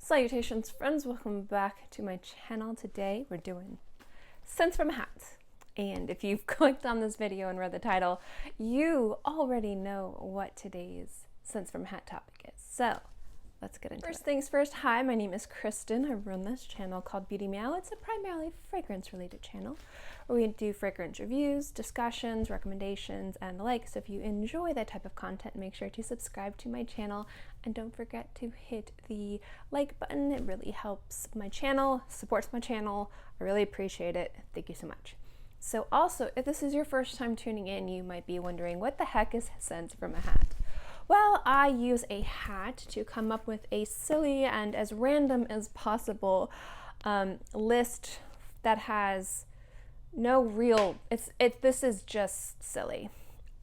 Salutations friends, welcome back to my channel. Today we're doing scents from a hat. And if you've clicked on this video and read the title, you already know what today's scents from a hat topic is. So let's get into it. First things first, hi, my name is Kristin. I run this channel called Beauty Meow. It's a primarily fragrance related channel where we do fragrance reviews, discussions, recommendations, and the like. So if you enjoy that type of content, make sure to subscribe to my channel and don't forget to hit the like button. It really helps my channel, supports my channel. I really appreciate it. Thank you so much. So also, if this is your first time tuning in, you might be wondering, what the heck is scents from a hat? Well, I use a hat to come up with a silly and as random as possible list that has no real, this is just silly.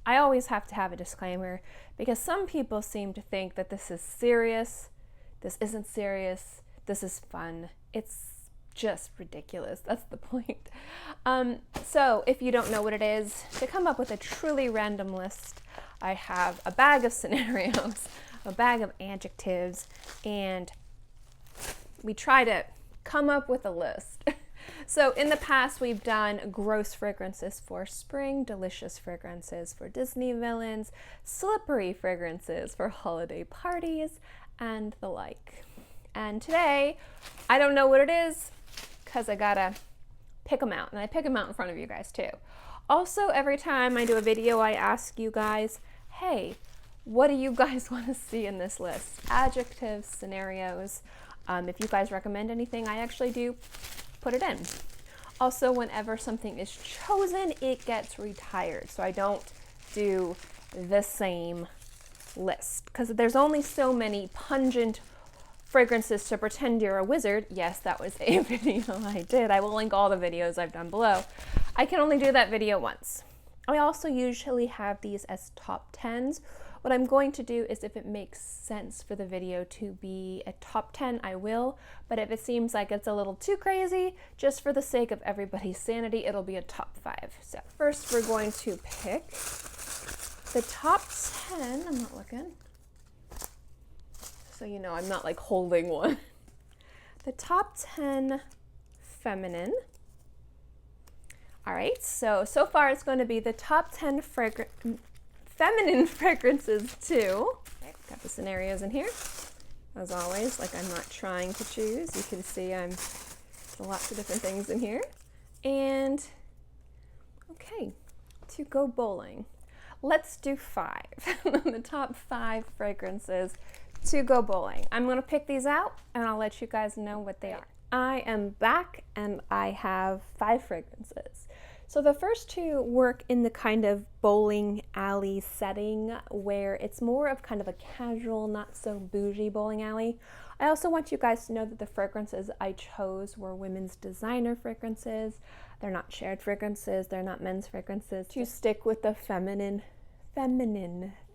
I always have to have a disclaimer because some people seem to think that this is serious. This isn't serious. This is fun. It's just ridiculous. That's the point. So if you don't know what it is, to come up with a truly random list, I have a bag of scenarios, a bag of adjectives, and we try to come up with a list. So in the past, we've done gross fragrances for spring, delicious fragrances for Disney villains, slippery fragrances for holiday parties, and the like. And today, I don't know what it is because I gotta pick them out, and I pick them out in front of you guys too. Also, every time I do a video, I ask you guys, hey, what do you guys want to see in this list? Adjectives, scenarios. If you guys recommend anything, I actually do put it in. Also, whenever something is chosen, it gets retired. So I don't do the same list because there's only so many pungent fragrances to pretend you're a wizard. Yes, that was a video I did. I will link all the videos I've done below. I can only do that video once. I also usually have these as top 10s. What I'm going to do is if it makes sense for the video to be a top 10, I will. But if it seems like it's a little too crazy, just for the sake of everybody's sanity, it'll be a top 5. So first we're going to pick the top 10. I'm not looking. So you know I'm not like holding one. The top 10 feminine. All right, so far it's going to be the top 10 feminine fragrances too. Okay, got the scenarios in here. As always, like I'm not trying to choose. You can see there's lots of different things in here. And okay, to go bowling. Let's do 5. The top 5 fragrances to go bowling. I'm gonna pick these out and I'll let you guys know what they are. I am back and I have 5 fragrances. So the first 2 work in the kind of bowling alley setting where it's more of kind of a casual, not so bougie bowling alley. I also want you guys to know that the fragrances I chose were women's designer fragrances. They're not shared fragrances, they're not men's fragrances. To stick with the feminine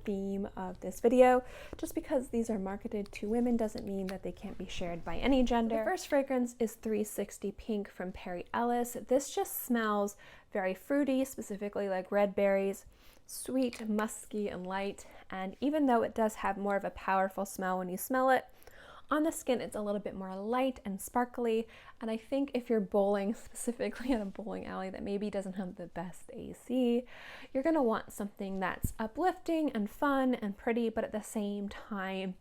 theme of this video. Just because these are marketed to women doesn't mean that they can't be shared by any gender. The first fragrance is 360 Pink from Perry Ellis. This just smells very fruity, specifically like red berries, sweet, musky, and light. And even though it does have more of a powerful smell when you smell it, on the skin it's a little bit more light and sparkly. And I think if you're bowling, specifically at a bowling alley that maybe doesn't have the best AC, you're gonna want something that's uplifting and fun and pretty, but at the same time,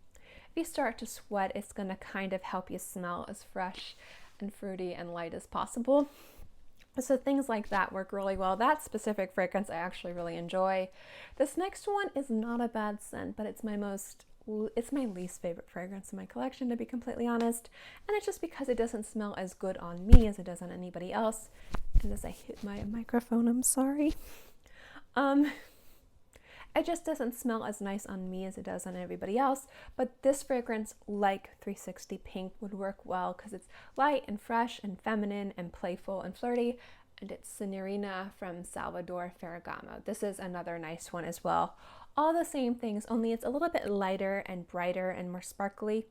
if you start to sweat, it's gonna kind of help you smell as fresh and fruity and light as possible. So things like that work really well. That specific fragrance I actually really enjoy. This next one is not a bad scent, but it's my least favorite fragrance in my collection, to be completely honest. And it's just because it doesn't smell as good on me as it does on anybody else. And as I hit my microphone, I'm sorry. It just doesn't smell as nice on me as it does on everybody else. But this fragrance, like 360 Pink, would work well because it's light and fresh and feminine and playful and flirty. And it's Signorina from Salvador Ferragamo. This is another nice one as well. All the same things, only it's a little bit lighter and brighter and more sparkly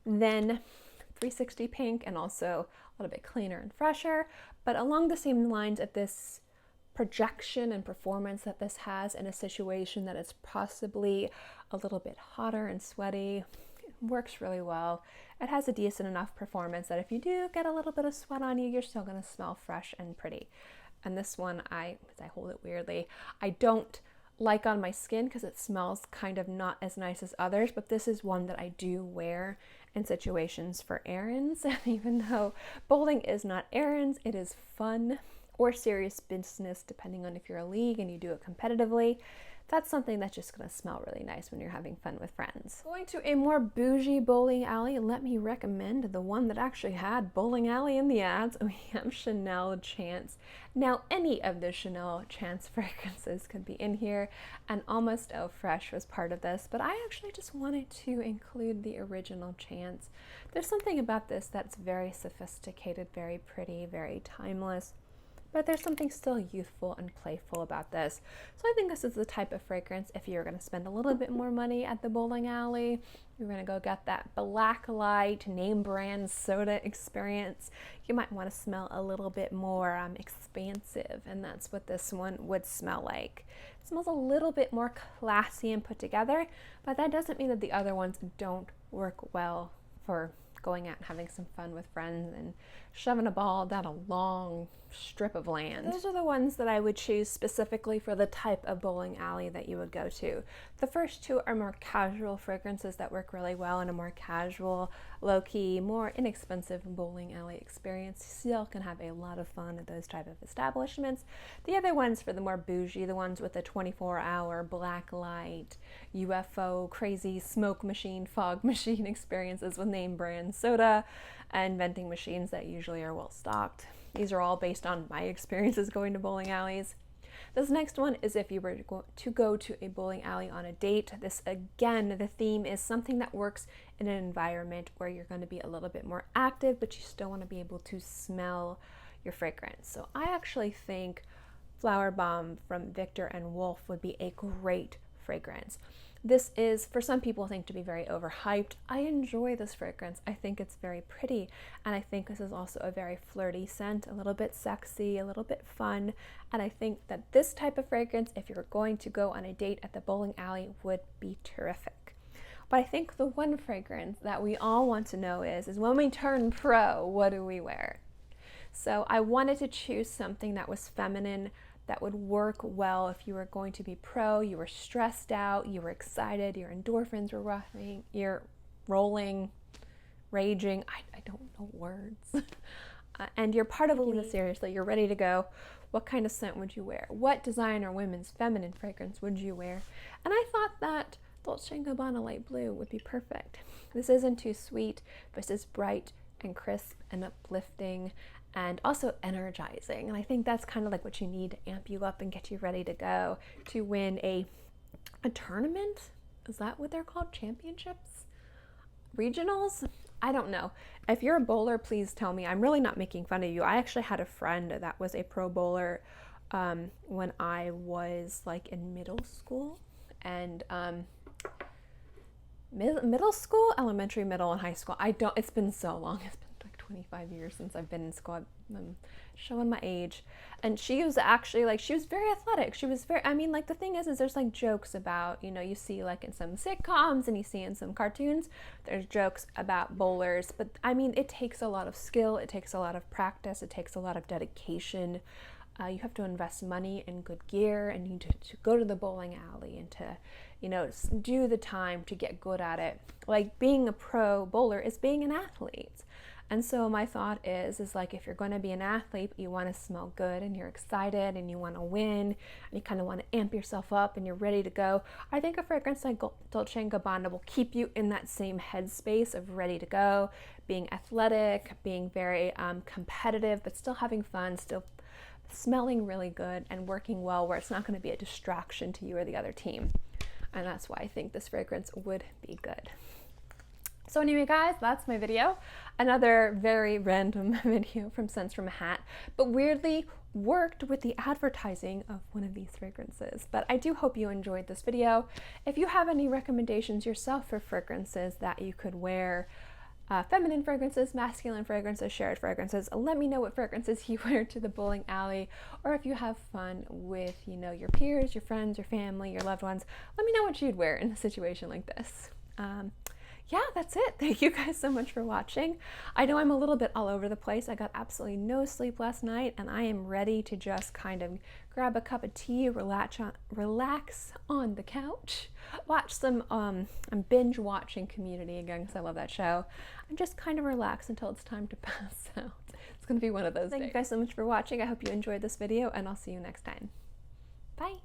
than 360 Pink, and also a little bit cleaner and fresher. But along the same lines of this projection and performance that this has in a situation that is possibly a little bit hotter and sweaty, works really well. It has a decent enough performance that if you do get a little bit of sweat on you, you're still going to smell fresh and pretty. And this one, I hold it weirdly, I don't like on my skin because it smells kind of not as nice as others, but this is one that I do wear in situations for errands. And even though bowling is not errands, it is fun or serious business, depending on if you're a league and you do it competitively. That's something that's just gonna smell really nice when you're having fun with friends. Going to a more bougie bowling alley, let me recommend the one that actually had bowling alley in the ads. We have Chanel Chance. Now, any of the Chanel Chance fragrances could be in here, and Almost Eau Fresh was part of this, but I actually just wanted to include the original Chance. There's something about this that's very sophisticated, very pretty, very timeless. But there's something still youthful and playful about this. So I think this is the type of fragrance, if you're gonna spend a little bit more money at the bowling alley, you're gonna go get that black light name brand soda experience, you might wanna smell a little bit more expansive, and that's what this one would smell like. It smells a little bit more classy and put together, but that doesn't mean that the other ones don't work well for going out and having some fun with friends and shoving a ball down a long strip of land. Those are the ones that I would choose specifically for the type of bowling alley that you would go to. The first two are more casual fragrances that work really well in a more casual, low-key, more inexpensive bowling alley experience. You still can have a lot of fun at those type of establishments. The other ones for the more bougie, the ones with the 24-hour black light, UFO, crazy smoke machine, fog machine experiences with name brand soda and vending machines that usually are well stocked. These are all based on my experiences going to bowling alleys. This next one is if you were to go to a bowling alley on a date. This, again, the theme is something that works in an environment where you're going to be a little bit more active, but you still want to be able to smell your fragrance. So I actually think Flower Bomb from Victor and Wolf would be a great fragrance. This is, for some people, think to be very overhyped. I enjoy this fragrance. I think it's very pretty, and I think this is also a very flirty scent, a little bit sexy, a little bit fun, and I think that this type of fragrance, if you're going to go on a date at the bowling alley, would be terrific. But I think the one fragrance that we all want to know is when we turn pro, what do we wear? So I wanted to choose something that was feminine, that would work well if you were going to be pro, you were stressed out, you were excited, your endorphins were rushing, you're rolling, raging, I don't know words, and you're part of Lolita, seriously, you're ready to go. What kind of scent would you wear? What designer women's feminine fragrance would you wear? And I thought that Dolce & Gabbana Light Blue would be perfect. This isn't too sweet, but this is bright and crisp and uplifting, and also energizing. And I think that's kind of like what you need to amp you up and get you ready to go to win a tournament. Is that what they're called? Championships? Regionals? I don't know. If you're a bowler, please tell me. I'm really not making fun of you. I actually had a friend that was a pro bowler when I was like in middle school. And middle school, elementary, middle, and high school. It's been so long. It's been like 25 years since I've been in school. I'm showing my age. And she was actually like, she was very athletic. She was very, I mean, like the thing is there's like jokes about, you know, you see like in some sitcoms and you see in some cartoons, there's jokes about bowlers. But I mean, it takes a lot of skill. It takes a lot of practice. It takes a lot of dedication. You have to invest money in good gear, and you need to go to the bowling alley and to, you know, do the time to get good at it. Like being a pro bowler is being an athlete. And so my thought is like if you're going to be an athlete, you want to smell good and you're excited and you want to win and you kind of want to amp yourself up and you're ready to go. I think a fragrance like Dolce & Gabbana will keep you in that same headspace of ready to go, being athletic, being very competitive, but still having fun, still smelling really good and working well, where it's not going to be a distraction to you or the other team. And that's why I think this fragrance would be good. So anyway, guys, that's my video. Another very random video from Scents from a Hat, but weirdly worked with the advertising of one of these fragrances. But I do hope you enjoyed this video. If you have any recommendations yourself for fragrances that you could wear, feminine fragrances, masculine fragrances, shared fragrances, let me know what fragrances you wear to the bowling alley, or if you have fun with, you know, your peers, your friends, your family, your loved ones, let me know what you'd wear in a situation like this. yeah, that's it. Thank you guys so much for watching. I know I'm a little bit all over the place. I got absolutely no sleep last night, and I am ready to just kind of grab a cup of tea, relax on the couch, watch some, I'm binge watching Community again because I love that show, and just kind of relax until it's time to pass out. It's going to be one of those days. Thank you guys so much for watching. I hope you enjoyed this video, and I'll see you next time. Bye.